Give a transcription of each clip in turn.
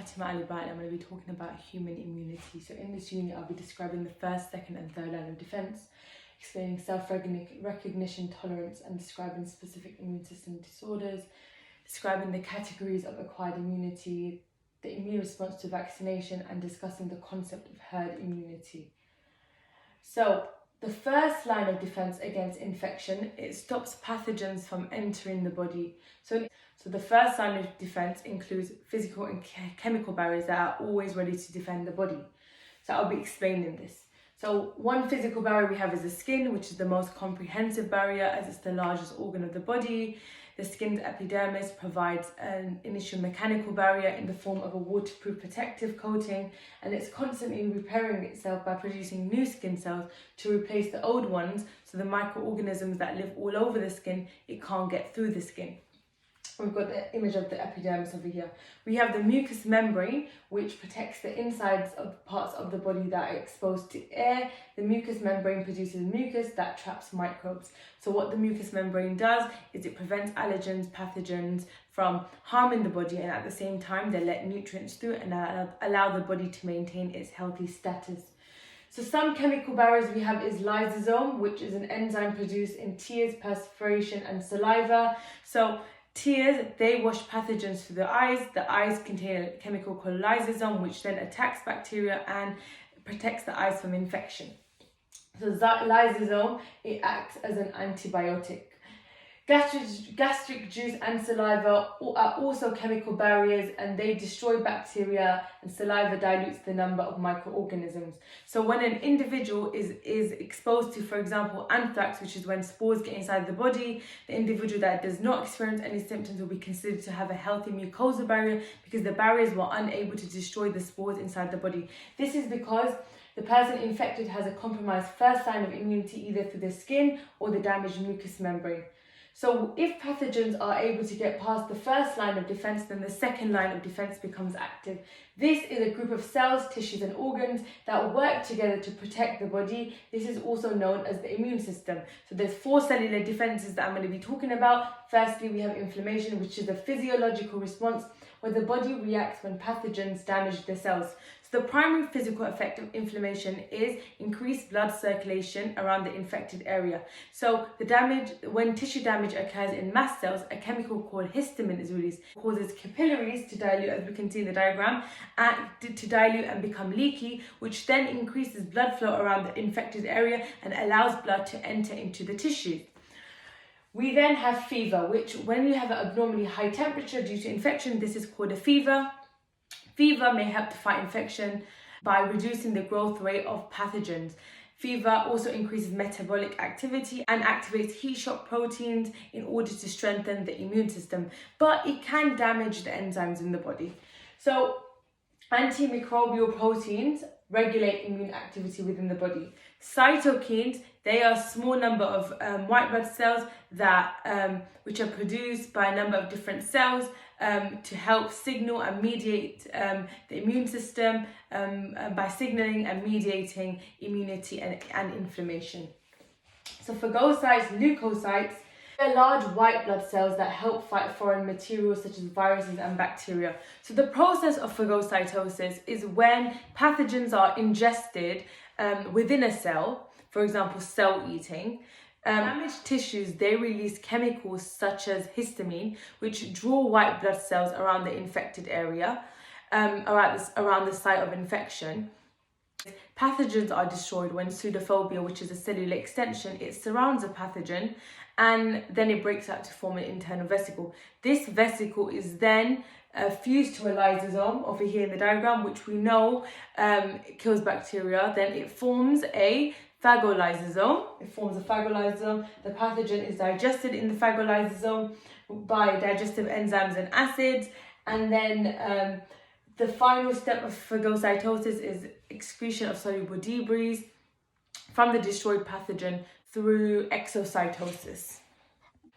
Fatima Ali Bhatt, and I'm going to be talking about human immunity. So in this unit, I'll be describing the first, second and third line of defense, explaining self-recognition, tolerance, and describing specific immune system disorders, describing the categories of acquired immunity, the immune response to vaccination, and discussing the concept of herd immunity. So the first line of defense against infection, it stops pathogens from entering the body. So the first line of defense includes physical and chemical barriers that are always ready to defend the body. So I'll be explaining this. So one physical barrier we have is the skin, which is the most comprehensive barrier as it's the largest organ of the body. The skin's epidermis provides an initial mechanical barrier in the form of a waterproof protective coating, and it's constantly repairing itself by producing new skin cells to replace the old ones, so the microorganisms that live all over the skin, it can't get through the skin. We've got the image of the epidermis over here. We have the mucous membrane, which protects the insides of parts of the body that are exposed to air. The mucous membrane produces mucus that traps microbes. So what the mucous membrane does is it prevents allergens, pathogens from harming the body, and at the same time they let nutrients through and allow the body to maintain its healthy status. So some chemical barriers we have is lysosome, which is an enzyme produced in tears, perspiration and saliva. So tears, they wash pathogens through the eyes. The eyes contain a chemical called lysosome, which then attacks bacteria and protects the eyes from infection. So lysosome, it acts as an antibiotic. Gastric juice and saliva are also chemical barriers, and they destroy bacteria, and saliva dilutes the number of microorganisms. So when an individual is exposed to, for example, anthrax, which is when spores get inside the body, the individual that does not experience any symptoms will be considered to have a healthy mucosal barrier because the barriers were unable to destroy the spores inside the body. This is because the person infected has a compromised first line of immunity either through the skin or the damaged mucous membrane. So if pathogens are able to get past the first line of defense, then the second line of defense becomes active. This is a group of cells, tissues and organs that work together to protect the body. This is also known as the immune system. So there's 4 cellular defenses that I'm going to be talking about. Firstly, we have inflammation, which is a physiological response where the body reacts when pathogens damage the cells. So the primary physical effect of inflammation is increased blood circulation around the infected area. So when tissue damage occurs in mast cells, a chemical called histamine is released. It causes capillaries to dilute, as we can see in the diagram, to dilute and become leaky, which then increases blood flow around the infected area and allows blood to enter into the tissue. We then have fever, which when you have an abnormally high temperature due to infection, this is called a fever. Fever may help to fight infection by reducing the growth rate of pathogens. Fever also increases metabolic activity and activates heat shock proteins in order to strengthen the immune system, but it can damage the enzymes in the body. So antimicrobial proteins regulate immune activity within the body. Cytokines, they are a small number of white blood cells that which are produced by a number of different cells to help signal and mediate the immune system by signaling and mediating immunity and inflammation. So phagocytes, leukocytes, they're large white blood cells that help fight foreign materials such as viruses and bacteria. So the process of phagocytosis is when pathogens are ingested within a cell, for example, cell eating. Damaged tissues, they release chemicals such as histamine, which draw white blood cells around the infected area, around the site of infection. Pathogens are destroyed when pseudophobia, which is a cellular extension, it surrounds a pathogen and then it breaks out to form an internal vesicle. This vesicle is then fused to a lysosome over here in the diagram, which we know kills bacteria. Then it forms a phagolysosome. The pathogen is digested in the phagolysosome by digestive enzymes and acids, and then the final step of phagocytosis is excretion of soluble debris from the destroyed pathogen through exocytosis.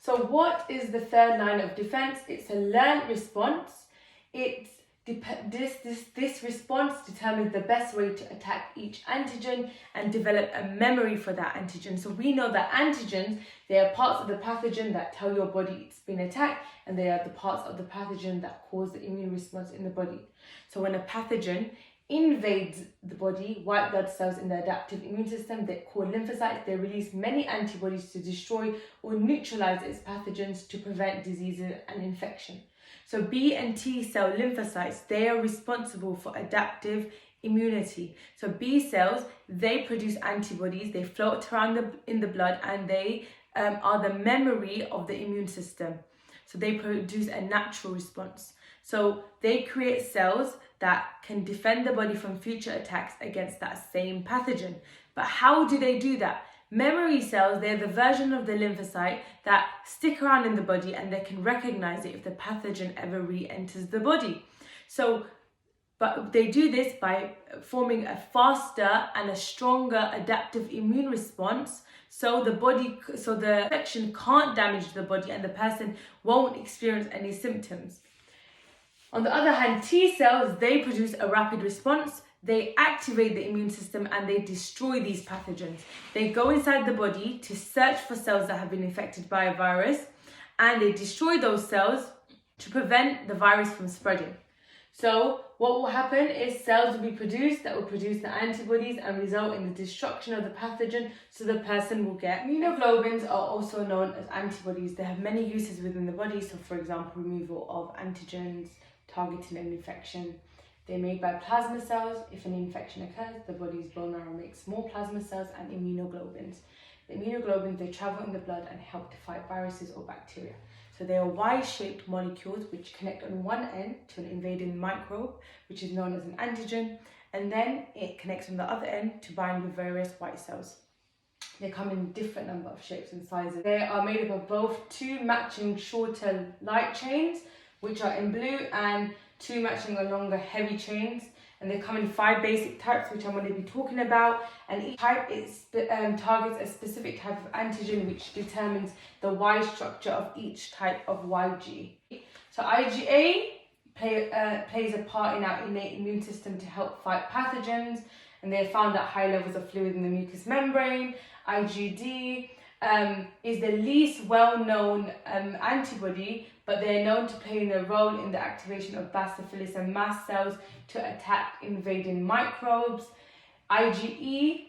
So what is the third line of defense? It's a learned response. It's This response determines the best way to attack each antigen and develop a memory for that antigen. So we know that antigens, they are parts of the pathogen that tell your body it's been attacked, and they are the parts of the pathogen that cause the immune response in the body. So when a pathogen invades the body, white blood cells in the adaptive immune system, they're called lymphocytes, they release many antibodies to destroy or neutralize its pathogens to prevent diseases and infection. So B and T cell lymphocytes, they are responsible for adaptive immunity. So B cells, they produce antibodies, they float around in the blood, and they are the memory of the immune system. So they produce a natural response. So they create cells that can defend the body from future attacks against that same pathogen. But how do they do that? Memory cells, they're the version of the lymphocyte that stick around in the body, and they can recognize it if the pathogen ever re-enters the body. But they do this by forming a faster and a stronger adaptive immune response, so the infection can't damage the body and the person won't experience any symptoms. On the other hand, T cells, they produce a rapid response. They activate the immune system and they destroy these pathogens. They go inside the body to search for cells that have been infected by a virus, and they destroy those cells to prevent the virus from spreading. So what will happen is cells will be produced that will produce the antibodies and result in the destruction of the pathogen, so the person will get. Immunoglobulins are also known as antibodies. They have many uses within the body. So for example, removal of antigens, targeting an infection. They're made by plasma cells. If an infection occurs, the body's bone marrow makes more plasma cells and immunoglobulins. The immunoglobulins, they travel in the blood and help to fight viruses or bacteria. So they are Y-shaped molecules which connect on one end to an invading microbe, which is known as an antigen, and then it connects on the other end to bind with various white cells. They come in different number of shapes and sizes. They are made up of both two matching shorter light chains, which are in blue, and two matching longer heavy chains, and they come in 5 basic types, which I'm going to be talking about, and each type targets a specific type of antigen, which determines the Y structure of each type of YG. So IgA plays a part in our innate immune system to help fight pathogens, and they're found at high levels of fluid in the mucous membrane. IgD is the least well-known antibody, but they're known to play a role in the activation of basophilus and mast cells to attack invading microbes. IgE,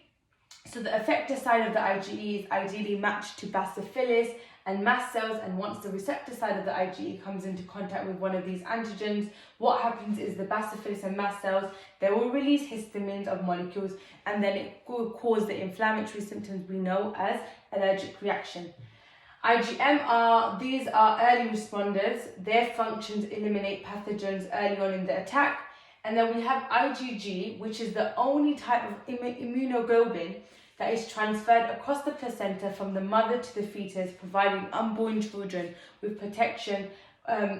so the effector side of the IgE is ideally matched to basophilus and mast cells, and once the receptor side of the IgE comes into contact with one of these antigens, what happens is the basophilus and mast cells, they will release histamines of molecules, and then it will cause the inflammatory symptoms we know as allergic reaction. IgM these are early responders. Their functions eliminate pathogens early on in the attack. And then we have IgG, which is the only type of immunoglobulin that is transferred across the placenta from the mother to the fetus, providing unborn children with protection,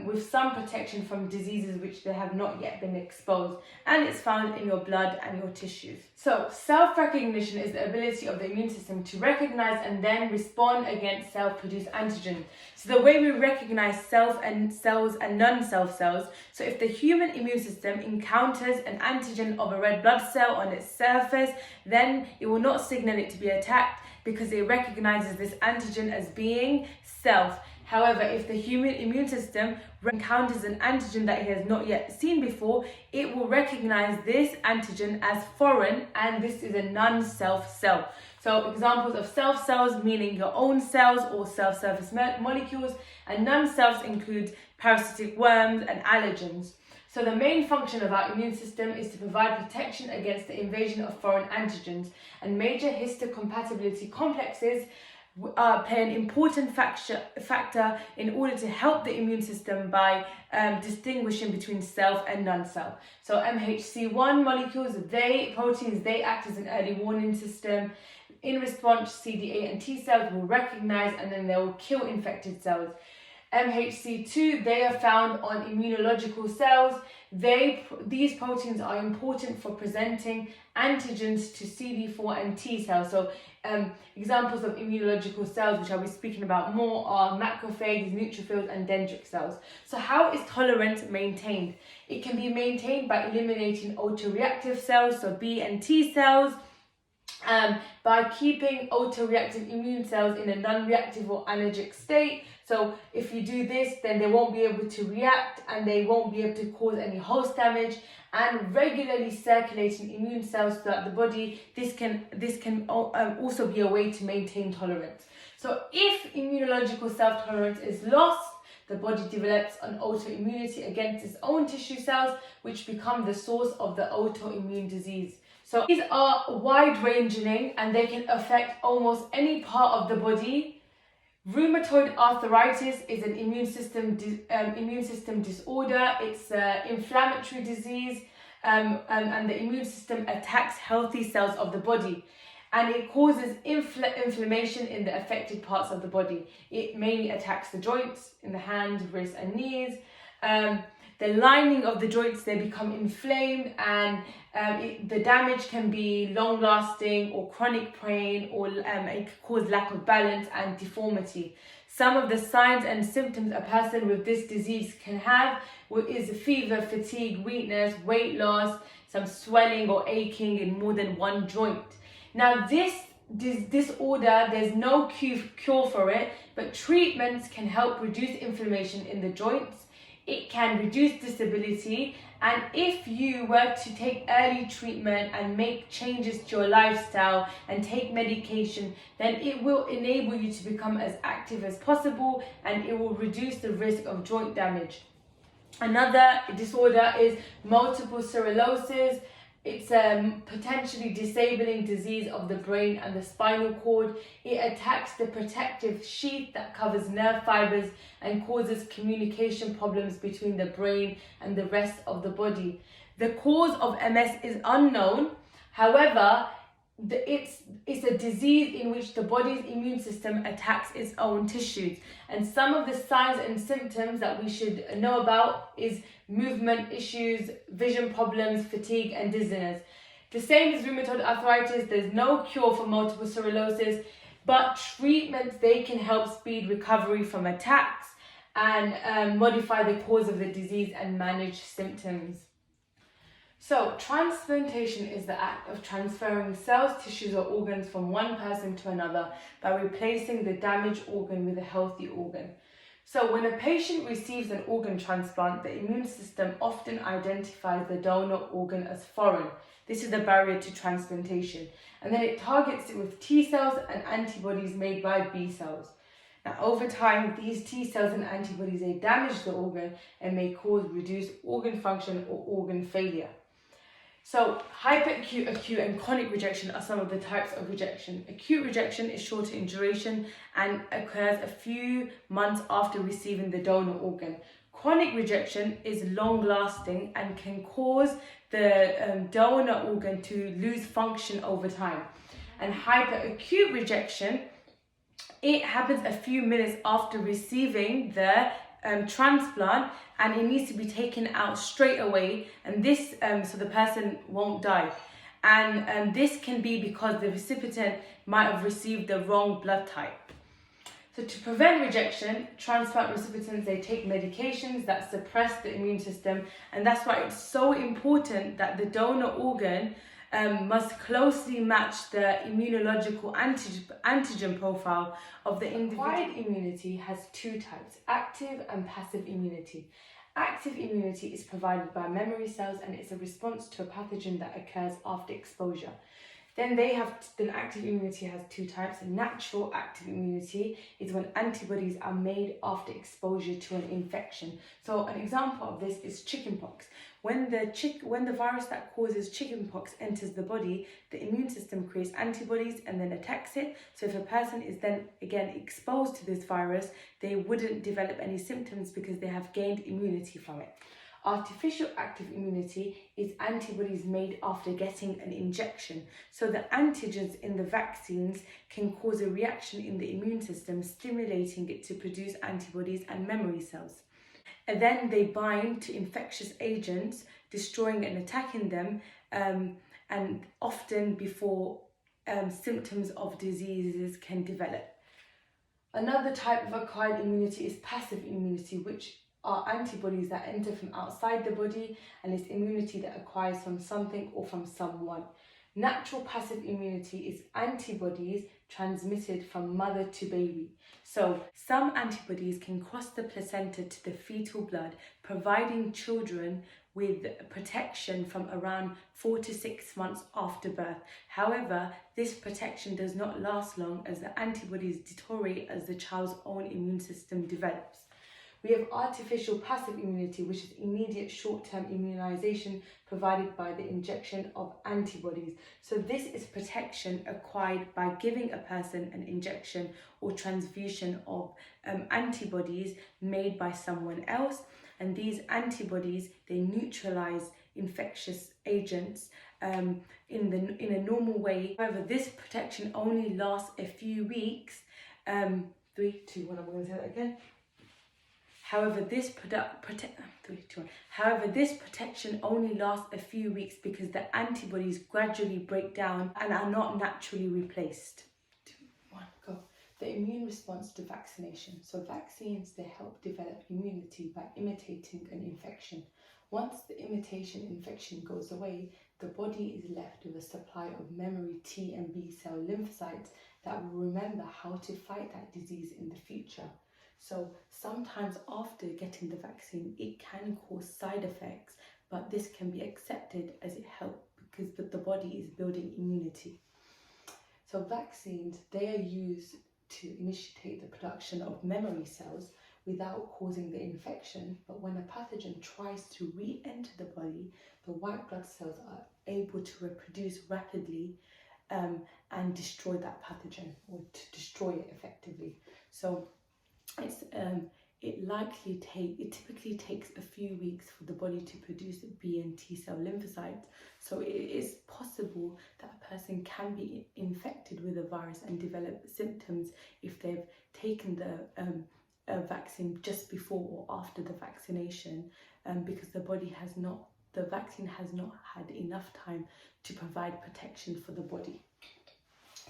with some protection from diseases which they have not yet been exposed, and it's found in your blood and your tissues. So self-recognition is the ability of the immune system to recognize and then respond against self-produced antigens. So the way we recognize self and cells and non-self cells, so if the human immune system encounters an antigen of a red blood cell on its surface, then it will not signal it to be attacked because it recognizes this antigen as being self. However, if the human immune system encounters an antigen that it has not yet seen before, it will recognize this antigen as foreign, and this is a non-self cell. So examples of self cells, meaning your own cells or self-surface molecules, and non-selves include parasitic worms and allergens. So the main function of our immune system is to provide protection against the invasion of foreign antigens, and major histocompatibility complexes play an important factor in order to help the immune system by distinguishing between self and non-self. So MHC1 molecules, proteins, they act as an early warning system. In response, CD8 and T cells will recognize, and then they will kill infected cells. MHC2, they are found on immunological cells. These proteins are important for presenting antigens to CD4 and T cells. So examples of immunological cells, which I'll be speaking about more, are macrophages, neutrophils, and dendritic cells. So how is tolerance maintained? It can be maintained by eliminating autoreactive cells, so B and T cells, by keeping autoreactive immune cells in a non-reactive or allergic state. So if you do this, then they won't be able to react and they won't be able to cause any host damage. And regularly circulating immune cells throughout the body, this can also be a way to maintain tolerance. So if immunological self-tolerance is lost, the body develops an autoimmunity against its own tissue cells, which become the source of the autoimmune disease. So these are wide-ranging and they can affect almost any part of the body. Rheumatoid arthritis is an immune system disorder. It's an inflammatory disease, and the immune system attacks healthy cells of the body, and it causes inflammation in the affected parts of the body. It mainly attacks the joints in the hands, wrists, and knees. The lining of the joints, they become inflamed, and the damage can be long-lasting or chronic pain, or it can cause lack of balance and deformity. Some of the signs and symptoms a person with this disease can have is fever, fatigue, weakness, weight loss, some swelling or aching in more than one joint. Now this disorder, there's no cure for it, but treatments can help reduce inflammation in the joints. It can reduce disability, and if you were to take early treatment and make changes to your lifestyle and take medication, then it will enable you to become as active as possible, and it will reduce the risk of joint damage. Another disorder is multiple sclerosis. It's a potentially disabling disease of the brain and the spinal cord. It attacks the protective sheath that covers nerve fibers and causes communication problems between the brain and the rest of the body. The cause of MS is unknown. However, it's a disease in which the body's immune system attacks its own tissues. And some of the signs and symptoms that we should know about is movement issues, vision problems, fatigue, and dizziness. The same as rheumatoid arthritis, there's no cure for multiple sclerosis, but treatments, they can help speed recovery from attacks and modify the cause of the disease and manage symptoms. So, transplantation is the act of transferring cells, tissues, or organs from one person to another by replacing the damaged organ with a healthy organ. So, when a patient receives an organ transplant, the immune system often identifies the donor organ as foreign. This is the barrier to transplantation. And then it targets it with T cells and antibodies made by B cells. Now, over time, these T cells and antibodies, they damage the organ and may cause reduced organ function or organ failure. So, hyperacute, acute, and chronic rejection are some of the types of rejection. Acute rejection is shorter in duration and occurs a few months after receiving the donor organ. Chronic rejection is long-lasting and can cause the donor organ to lose function over time. And hyperacute rejection, it happens a few minutes after receiving the transplant, and it needs to be taken out straight away, and this so the person won't die. And this can be because the recipient might have received the wrong blood type. So to prevent rejection, transplant recipients, they take medications that suppress the immune system, and that's why it's so important that the donor organ must closely match the immunological antigen profile of the individual. Acquired immunity has two types, active and passive immunity. Active immunity is provided by memory cells, and it's a response to a pathogen that occurs after exposure. Then active immunity has two types. Natural active immunity is when antibodies are made after exposure to an infection. So an example of this is chickenpox. When the virus that causes chickenpox enters the body, the immune system creates antibodies and then attacks it. So if a person is then again exposed to this virus, they wouldn't develop any symptoms because they have gained immunity from it. Artificial active immunity is antibodies made after getting an injection. So the antigens in the vaccines can cause a reaction in the immune system, stimulating it to produce antibodies and memory cells. And then they bind to infectious agents, destroying and attacking them, and often before symptoms of diseases can develop. Another type of acquired immunity is passive immunity, which are antibodies that enter from outside the body, and it's immunity that acquires from something or from someone. Natural passive immunity is antibodies transmitted from mother to baby. So some antibodies can cross the placenta to the fetal blood, providing children with protection from around 4 to 6 months after birth. However, this protection does not last long as the antibodies deteriorate as the child's own immune system develops. We have artificial passive immunity, which is immediate short-term immunization provided by the injection of antibodies. So this is protection acquired by giving a person an injection or transfusion of antibodies made by someone else. And these antibodies, they neutralize infectious agents in a normal way. However, this protection only lasts a few weeks. 3, 2, 1, I'm going to say that again. However, this protection only lasts a few weeks because the antibodies gradually break down and are not naturally replaced. 2, 1, go. The immune response to vaccination. So vaccines, they help develop immunity by imitating an infection. Once the imitation infection goes away, the body is left with a supply of memory T and B cell lymphocytes that will remember how to fight that disease in the future. So sometimes after getting the vaccine, it can cause side effects, but this can be accepted as it helps because the body is building immunity. So vaccines, they are used to initiate the production of memory cells without causing the infection, but when a pathogen tries to re-enter the body, the white blood cells are able to reproduce rapidly and destroy that pathogen, or to destroy it effectively. So it typically takes a few weeks for the body to produce B and T cell lymphocytes. So it is possible that a person can be infected with a virus and develop symptoms if they've taken the vaccine just before or after the vaccination, because the vaccine has not had enough time to provide protection for the body.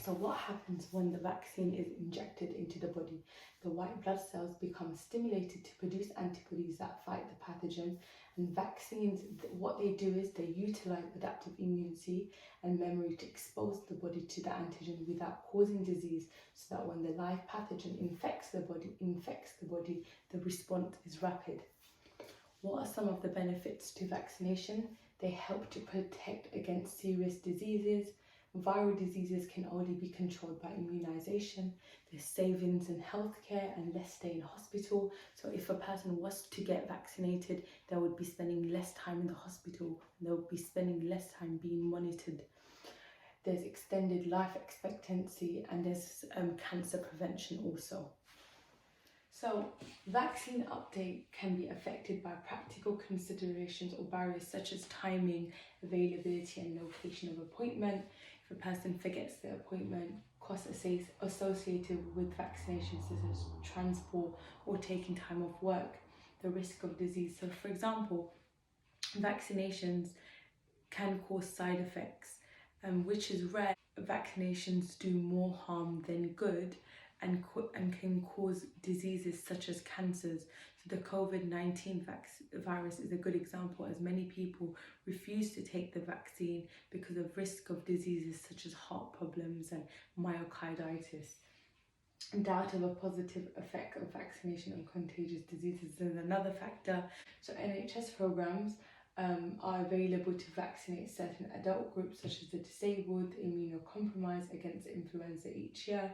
So what happens when the vaccine is injected into the body? The white blood cells become stimulated to produce antibodies that fight the pathogen, and vaccines, what they do is they utilize adaptive immunity and memory to expose the body to the antigen without causing disease, so that when the live pathogen infects the body, the response is rapid. What are some of the benefits to vaccination? They help to protect against serious diseases. Viral diseases can only be controlled by immunization. There's savings in healthcare and less stay in hospital. So if a person was to get vaccinated, they would be spending less time in the hospital. They would be spending less time being monitored. There's extended life expectancy, and there's cancer prevention also. So vaccine uptake can be affected by practical considerations or barriers such as timing, availability and location of appointment. If a person forgets their appointment, costs associated with vaccinations such as transport or taking time off work, the risk of disease. So for example, vaccinations can cause side effects, which is rare. Vaccinations do more harm than good, and can cause diseases such as cancers. So the COVID-19 virus is a good example, as many people refuse to take the vaccine because of risk of diseases such as heart problems and myocarditis. Doubt of a positive effect of vaccination on contagious diseases is another factor. So NHS programs are available to vaccinate certain adult groups such as the disabled, the immunocompromised against influenza each year.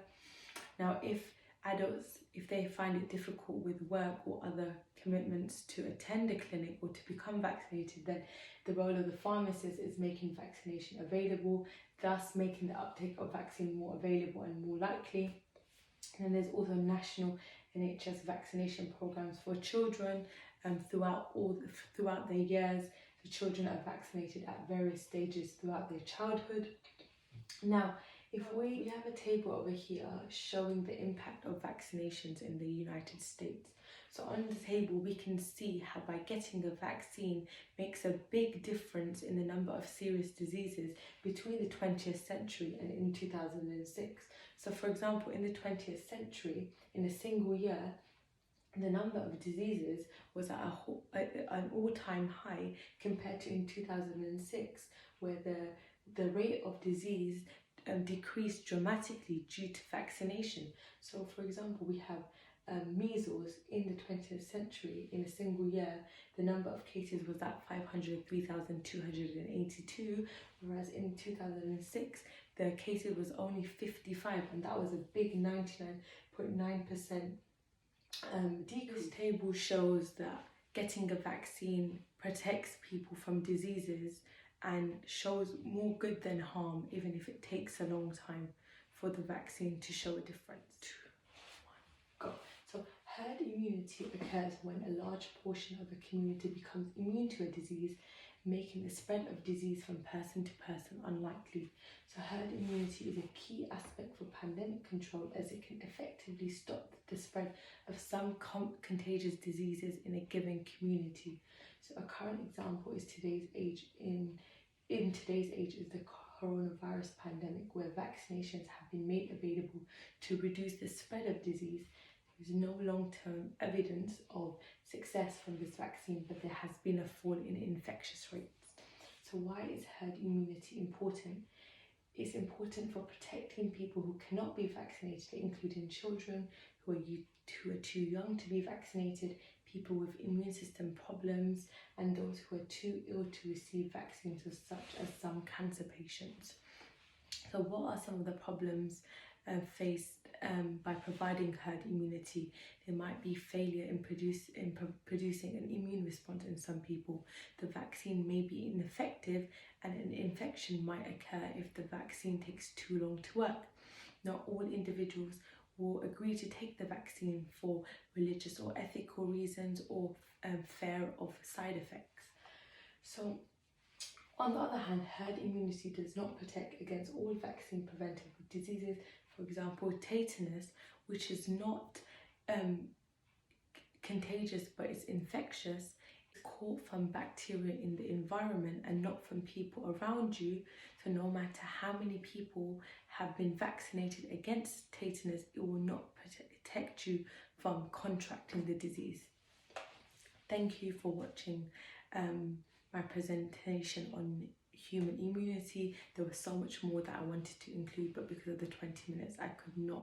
Now, if adults, if they find it difficult with work or other commitments to attend a clinic or to become vaccinated, then the role of the pharmacist is making vaccination available, thus making the uptake of vaccine more available and more likely. And there's also national NHS vaccination programs for children throughout their years. The children are vaccinated at various stages throughout their childhood. Now, if we have a table over here showing the impact of vaccinations in the United States. So on the table, we can see how by getting a vaccine makes a big difference in the number of serious diseases between the 20th century and in 2006. So for example, in the 20th century, in a single year, the number of diseases was at an all-time high compared to in 2006, where the rate of disease decreased dramatically due to vaccination. So for example, we have measles in the 20th century. In a single year, the number of cases was at 503,282, whereas in 2006 the cases was only 55, and that was a big 99.9% decrease. This table shows that getting a vaccine protects people from diseases and shows more good than harm, even if it takes a long time for the vaccine to show a difference. 2, 1, go. So herd immunity occurs when a large portion of a community becomes immune to a disease, making the spread of disease from person to person unlikely. So herd immunity is a key aspect for pandemic control, as it can effectively stop the spread of some contagious diseases in a given community. So a current example is in today's age is the coronavirus pandemic, where vaccinations have been made available to reduce the spread of disease. There is no long-term evidence of success from this vaccine, but there has been a fall in infectious rates. So why is herd immunity important? It's important for protecting people who cannot be vaccinated, including children who are too young to be vaccinated, people with immune system problems, and those who are too ill to receive vaccines, such as some cancer patients. So what are some of the problems faced by providing herd immunity? There might be failure in producing an immune response in some people. The vaccine may be ineffective, and an infection might occur if the vaccine takes too long to work. Not all individuals will agree to take the vaccine for religious or ethical reasons, or fear of side effects. So on the other hand, herd immunity does not protect against all vaccine preventable diseases. For example, tetanus, which is not contagious but is infectious, is caught from bacteria in the environment and not from people around you. So no matter how many people have been vaccinated against tetanus, it will not protect you from contracting the disease. Thank you for watching my presentation on human immunity. There was so much more that I wanted to include, but because of the 20 minutes, I could not.